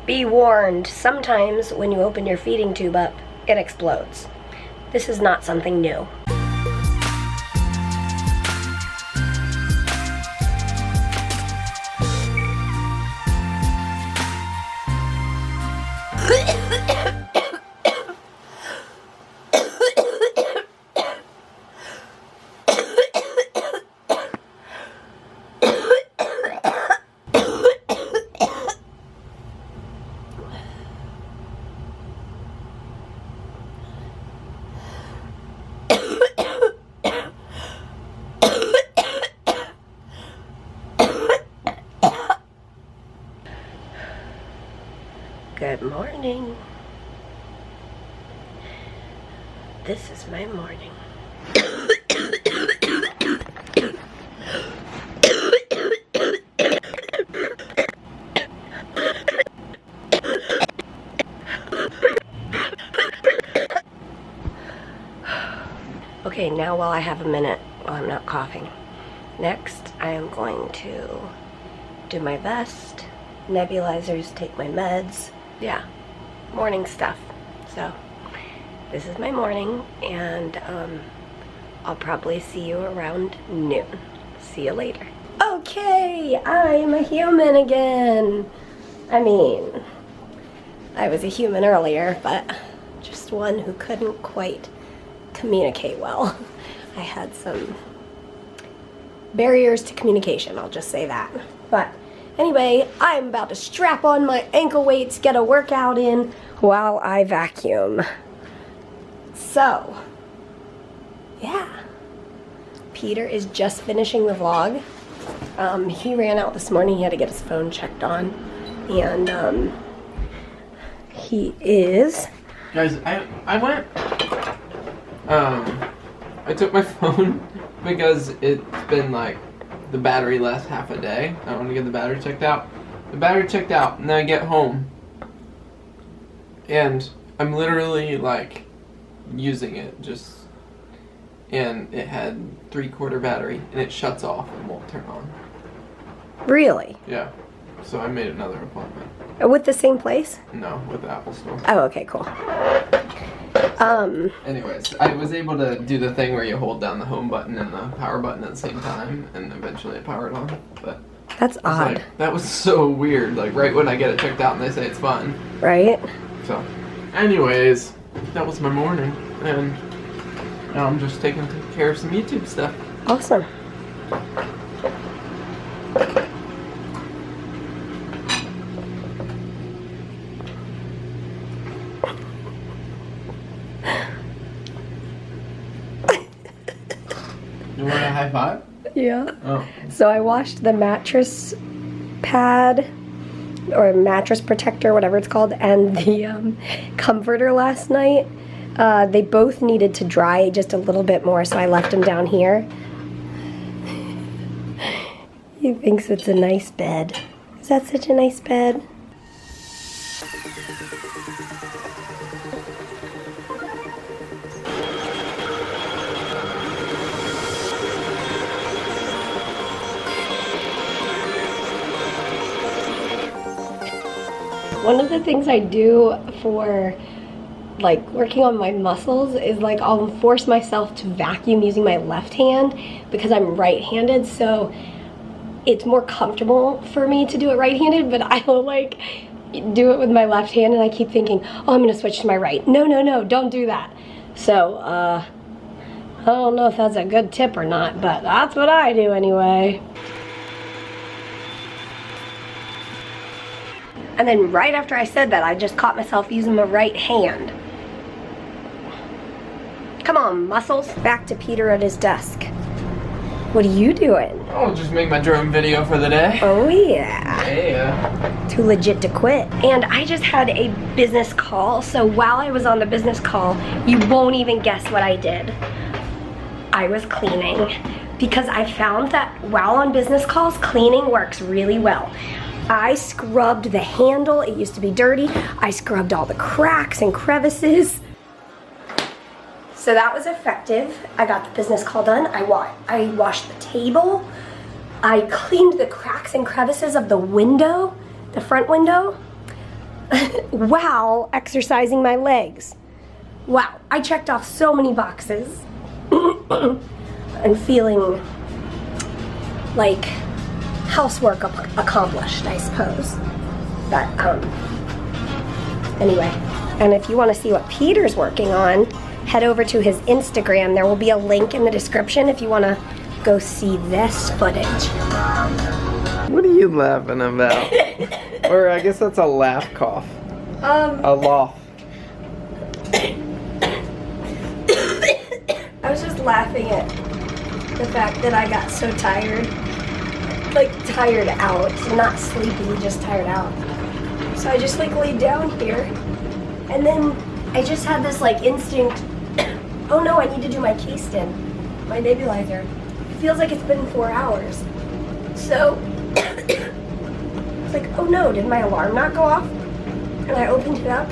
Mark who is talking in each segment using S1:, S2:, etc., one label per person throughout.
S1: Be warned, sometimes when you open your feeding tube up, it explodes. This is not something new. Good morning. This is my morning. Okay, now while I have a minute, while I'm not coughing, next I am going to do my vest, nebulizers, take my meds. Yeah, morning stuff. So this is my morning, and I'll probably see you around noon. See you later. Okay, I'm a human again. I mean, I was a human earlier, but just one who couldn't quite communicate well. I had some barriers to communication, I'll just say that. But anyway, I'm about to strap on my ankle weights, get a workout in while I vacuum. So, yeah. Peter is just finishing the vlog. He ran out this morning, he had to get his phone checked on. And he is...
S2: Guys, I went... I took my phone because it's been like the battery lasts half a day. I want to get the battery checked out. The battery checked out, and then I get home, and I'm literally like using it and it had 3/4 battery, and it shuts off and won't turn on.
S1: Really?
S2: Yeah. So I made another appointment.
S1: With the same place?
S2: No, with the Apple Store.
S1: Oh, okay, cool.
S2: Anyways, I was able to do the thing where you hold down the home button and the power button at the same time, and eventually it powered on. But
S1: that's odd.
S2: Like, that was so weird. Like right when I get it checked out and they say it's fine.
S1: Right?
S2: So, anyways, that was my morning, and now I'm just taking care of some YouTube stuff.
S1: Awesome.
S2: You want a high five?
S1: Yeah.
S2: Oh.
S1: So I washed the mattress pad, or mattress protector, whatever it's called, and the comforter last night. They both needed to dry just a little bit more, so I left them down here. He thinks it's a nice bed. Is that such a nice bed? One of the things I do for like working on my muscles is like I'll force myself to vacuum using my left hand because I'm right-handed, so it's more comfortable for me to do it right-handed, but I'll like do it with my left hand and I keep thinking, oh, I'm gonna switch to my right. No, no, no, don't do that. So I don't know if that's a good tip or not, but that's what I do anyway. And then right after I said that, I just caught myself using my right hand. Come on, muscles. Back to Peter at his desk. What are you doing?
S2: I'll just make my drone video for the day.
S1: Oh yeah.
S2: Yeah.
S1: Too legit to quit. And I just had a business call, so while I was on the business call, you won't even guess what I did. I was cleaning, because I found that while on business calls, cleaning works really well. I scrubbed the handle, it used to be dirty. I scrubbed all the cracks and crevices. So that was effective. I got the business call done. I washed the table. I cleaned the cracks and crevices of the window, the front window. while exercising my legs. Wow, I checked off so many boxes. And feeling like housework accomplished, I suppose. But, anyway. And if you want to see what Peter's working on, head over to his Instagram. There will be a link in the description if you want to go see this footage.
S2: What are you laughing about? Or I guess that's a laugh cough. A laugh.
S1: I was just laughing at the fact that I got so tired. Like, tired out. Not sleepy, just tired out. So I just, like, laid down here. And then I just had this, like, instinct. Oh no, I need to do my Cayston, my nebulizer. It feels like it's been 4 hours. So, it's like, oh no, did my alarm not go off? And I opened it up.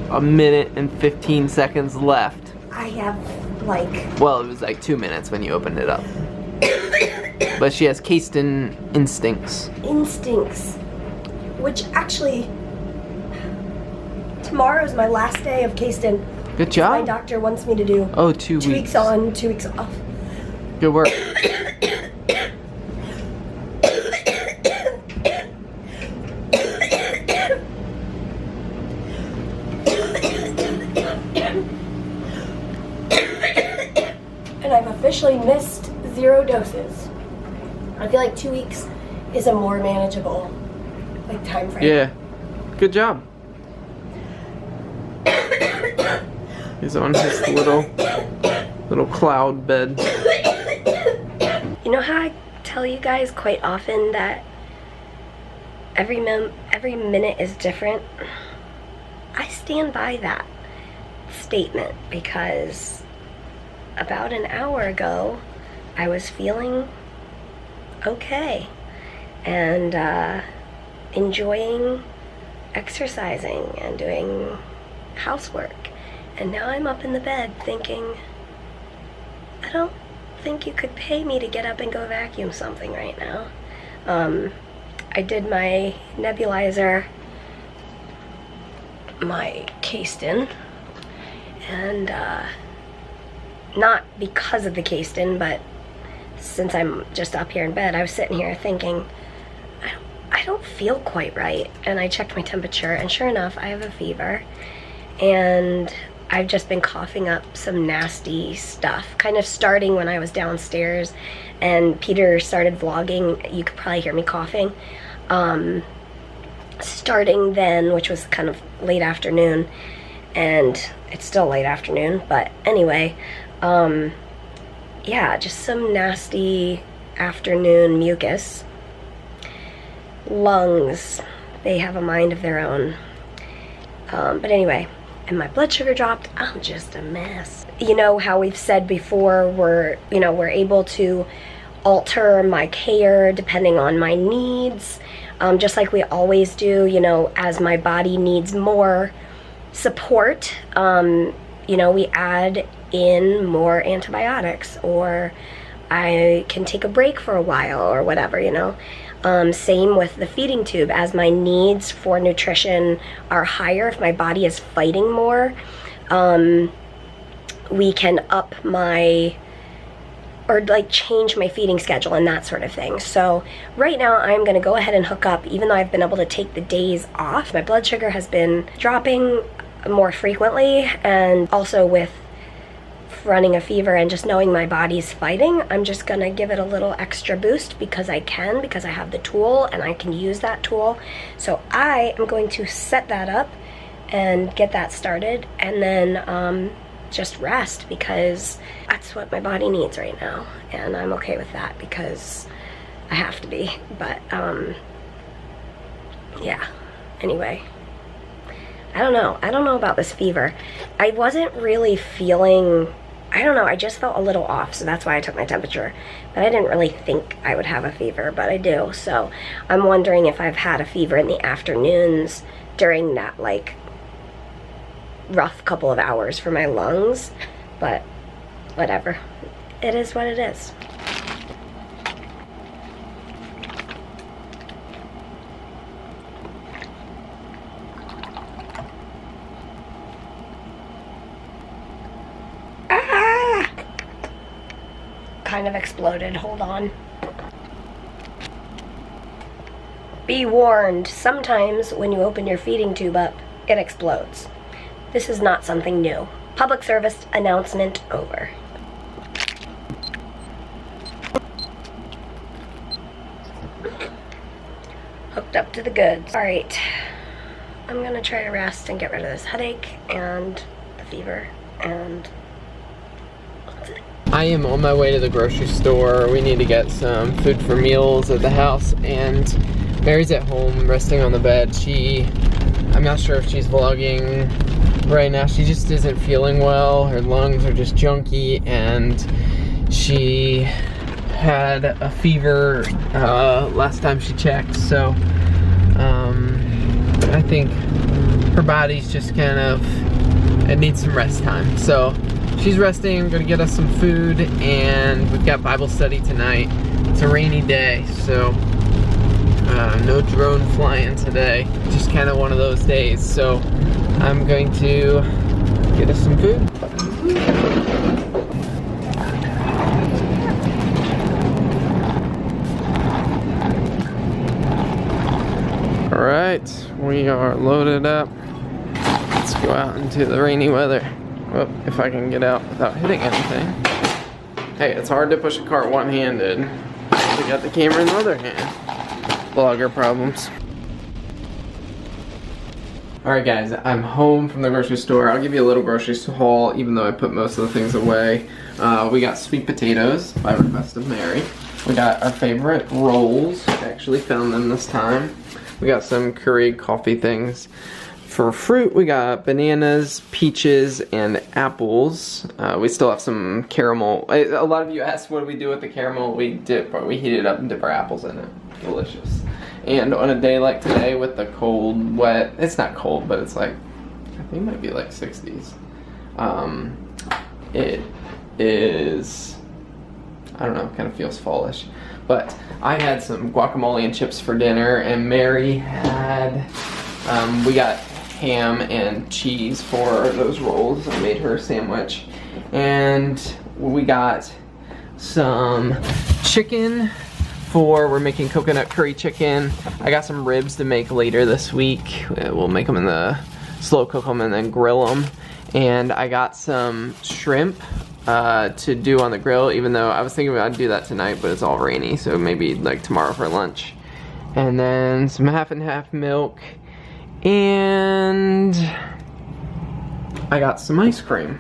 S2: 1 minute and 15 seconds left.
S1: I have, like...
S2: Well, it was like 2 minutes when you opened it up. But she has Cayston instincts.
S1: Instincts. Which actually... Tomorrow's my last day of Cayston.
S2: Good job.
S1: My doctor wants me to do...
S2: Oh, 2 weeks.
S1: 2 weeks on, 2 weeks off.
S2: Good work.
S1: And I've officially missed 0 doses. I feel like 2 weeks is a more manageable, like, time frame.
S2: Yeah. Good job. He's on his little cloud bed.
S1: You know how I tell you guys quite often that every minute is different? I stand by that statement because about an hour ago I was feeling okay and enjoying exercising and doing housework. And now I'm up in the bed thinking, I don't think you could pay me to get up and go vacuum something right now. I did my nebulizer, my Cayston, and not because of the Cayston, but since I'm just up here in bed, I was sitting here thinking, I don't feel quite right. And I checked my temperature, and sure enough, I have a fever. And I've just been coughing up some nasty stuff, kind of starting when I was downstairs and Peter started vlogging. You could probably hear me coughing. Starting then, which was kind of late afternoon, and it's still late afternoon, but anyway, yeah, just some nasty afternoon mucus. Lungs, they have a mind of their own. But anyway, and my blood sugar dropped. I'm just a mess. You know how we've said before, we're able to alter my care depending on my needs, just like we always do, as my body needs more support, we add in more antibiotics, or I can take a break for a while or whatever, Same with the feeding tube. As my needs for nutrition are higher, if my body is fighting more, we can up change my feeding schedule and that sort of thing. So right now I'm going to go ahead and hook up, even though I've been able to take the days off. My blood sugar has been dropping more frequently, and also with running a fever and just knowing my body's fighting, I'm just gonna give it a little extra boost because I have the tool and I can use that tool. So I am going to set that up and get that started, and then just rest, because that's what my body needs right now, and I'm okay with that because I have to be. But yeah, anyway, I don't know about this fever. I wasn't really feeling, I don't know, I just felt a little off, so that's why I took my temperature. But I didn't really think I would have a fever, but I do. So I'm wondering if I've had a fever in the afternoons during that, rough couple of hours for my lungs. But whatever. It is what it is. kind of exploded. Hold on. Be warned, sometimes when you open your feeding tube up, it explodes. This is not something new. Public service announcement over. Hooked up to the goods. Alright, I'm gonna try to rest and get rid of this headache and the fever, and that's it.
S2: I am on my way to the grocery store. We need to get some food for meals at the house, and Mary's at home resting on the bed. I'm not sure if she's vlogging right now. She just isn't feeling well. Her lungs are just junky, and she had a fever last time she checked, so I think her body's just kind of, it needs some rest time. So she's resting. I'm gonna get us some food, and we've got Bible study tonight. It's a rainy day, so no drone flying today. Just kind of one of those days. So I'm going to get us some food. All right, we are loaded up. Let's go out into the rainy weather. Well, if I can get out without hitting anything. Hey, it's hard to push a cart one-handed. We got the camera in the other hand. Vlogger problems. Alright guys, I'm home from the grocery store. I'll give you a little grocery haul, even though I put most of the things away. We got sweet potatoes, by request of Mary. We got our favorite rolls. I actually found them this time. We got some Keurig coffee things. For fruit, we got bananas, peaches, and apples. We still have some caramel. A lot of you asked what do we do with the caramel. We heat it up and dip our apples in it. Delicious. And on a day like today with the cold, wet, it's not cold, but it's like, I think it might be like 60s. It is, I don't know, kind of feels fallish. But I had some guacamole and chips for dinner, and Mary had, we got ham and cheese for those rolls. I made her a sandwich. And we got some chicken we're making coconut curry chicken. I got some ribs to make later this week. We'll make them in the slow cook them and then grill them. And I got some shrimp to do on the grill, even though I was thinking I'd do that tonight, but it's all rainy, so maybe like tomorrow for lunch. And then some half and half milk, and I got some ice cream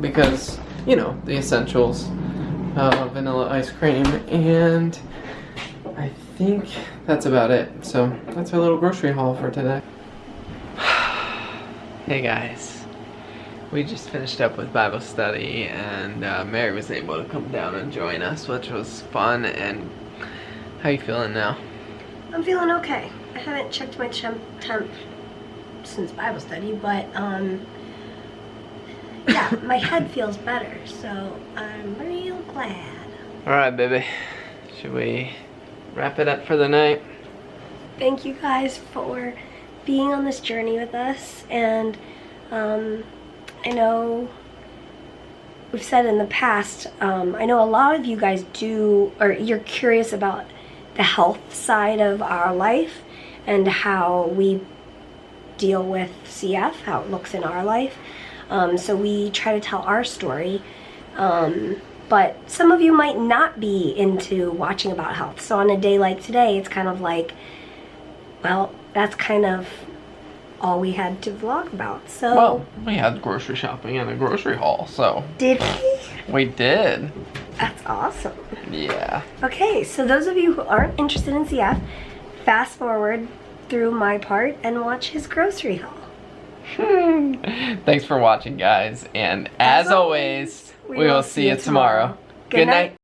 S2: because, you know, the essentials, vanilla ice cream, and I think that's about it. So that's our little grocery haul for today. Hey guys, we just finished up with Bible study, and Mary was able to come down and join us, which was fun. And how you feeling now?
S1: I'm feeling okay. I haven't checked my temp since Bible study, but yeah, my head feels better, so I'm real glad. Alright baby, should we wrap it up for the night? Thank you guys for being on this journey with us, and I know we've said in the past, I know a lot of you guys do, or you're curious about the health side of our life and how we deal with CF, how it looks in our life. So we try to tell our story, but some of you might not be into watching about health. So on a day like today, it's kind of like, well, that's kind of all we had to vlog about. So
S2: well, we had grocery shopping and a grocery haul, so.
S1: Did we?
S2: We did.
S1: That's awesome.
S2: Yeah.
S1: Okay, so those of you who aren't interested in CF, fast forward through my part and watch his grocery haul.
S2: Thanks for watching, guys, and as always, we will see you tomorrow. Good night.